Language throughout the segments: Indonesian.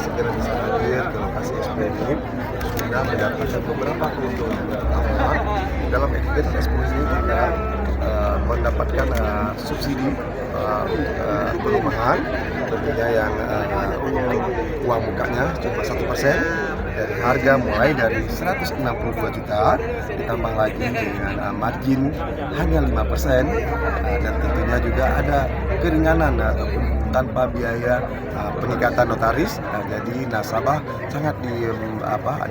segera bisa hadir ke lokasi expo ini sudah mendapatkan beberapa keuntungan. Pertama, dalam kegiatan expo ini kita mendapatkan subsidi untuk perumahan, tentunya yang uang mukanya cuma 1%. Dari harga mulai dari 162 juta ditambah lagi dengan margin hanya 5%, dan tentunya juga ada keringanan ataupun tanpa biaya pengikatan notaris. Jadi nasabah sangat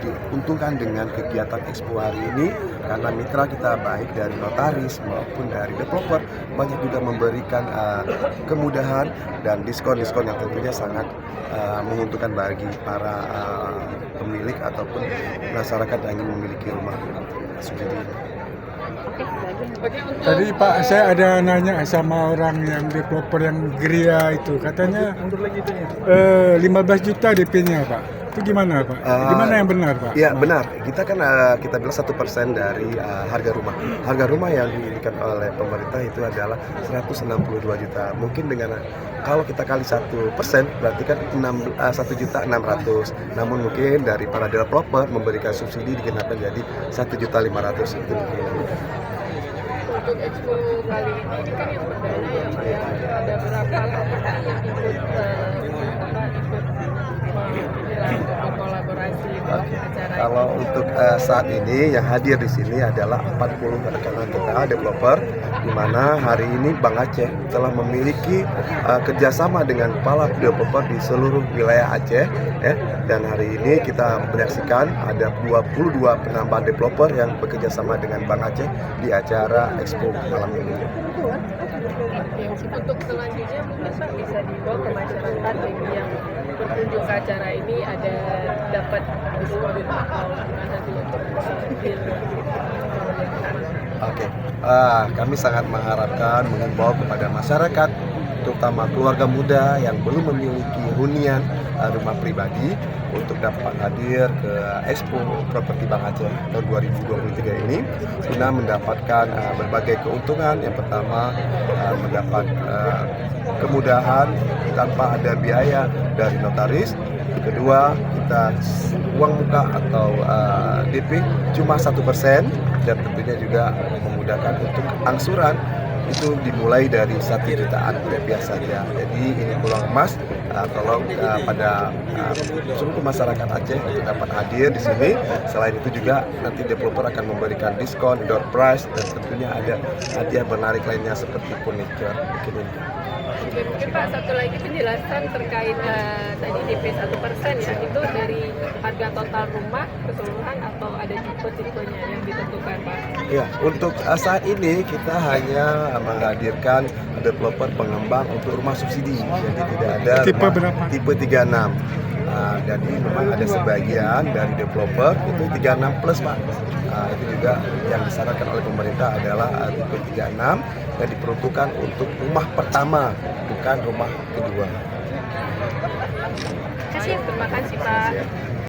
diuntungkan dengan kegiatan expo hari ini karena mitra kita baik dari notaris maupun dari developer banyak juga memberikan kemudahan dan diskon-diskon yang tentunya sangat menguntungkan bagi para pemilik ataupun masyarakat yang ingin memiliki rumah subsidi. Tadi Pak, saya ada nanya sama orang yang developer yang Gria itu, katanya 15 juta DP-nya Pak. Itu gimana Pak? Gimana yang benar Pak? Ya benar, kita kan kita bilang 1% dari harga rumah. Harga rumah yang diberikan oleh pemerintah itu adalah 162 juta. Mungkin dengan kalau kita kali 1% berarti kan 1.600.000. Namun mungkin dari para developer memberikan subsidi dikenakan jadi 1.500.000 itu. Untuk expo kali ini kan yang perdana ya, ada berapa yang ikut kolaborasi dalam acara Kalau ini? untuk saat ini yang hadir di sini adalah 40 rekan kita developer, di mana hari ini Bank Aceh telah memiliki kerjasama dengan para developer di seluruh wilayah Aceh, ya. Dan hari ini kita menyaksikan ada 22 penambahan developer yang bekerja sama dengan Bank Aceh di acara expo malam ini. Untuk selanjutnya mungkin Pak bisa dibawa ke masyarakat yang berkunjung ke acara ini ada dapat diskon atau gimana dulu untuk Oke, kami sangat mengharapkan mengimbau kepada masyarakat, terutama keluarga muda yang belum memiliki hunian rumah pribadi untuk dapat hadir ke Expo Properti Bank Aceh tahun 2023 ini guna mendapatkan berbagai keuntungan. Yang pertama, mendapat kemudahan tanpa ada biaya dari notaris. Kedua, kita uang muka atau DP cuma 1%, dan tentunya juga memudahkan untuk angsuran itu dimulai dari 1 jutaan rupiah saja. Jadi ini peluang emas, tolong pada seluruh masyarakat Aceh untuk dapat hadir di sini. Selain itu juga nanti developer akan memberikan diskon, door prize, dan tentunya ada hadiah menarik lainnya seperti furniture. Mungkin Pak satu lagi penjelasan terkait tadi DP 1% ya, itu dari harga total rumah keseluruhan atau ada tipe-tipenya yang ditentukan Pak? Ya, untuk saat ini kita hanya menghadirkan developer pengembang untuk rumah subsidi, jadi tidak ada Tipe berapa? tipe 36. Jadi memang ada sebagian dari developer itu 36 plus Pak. Itu juga yang disarankan oleh pemerintah adalah tipe 36 yang diperuntukkan untuk rumah pertama, bukan rumah kedua. Terima kasih Pak.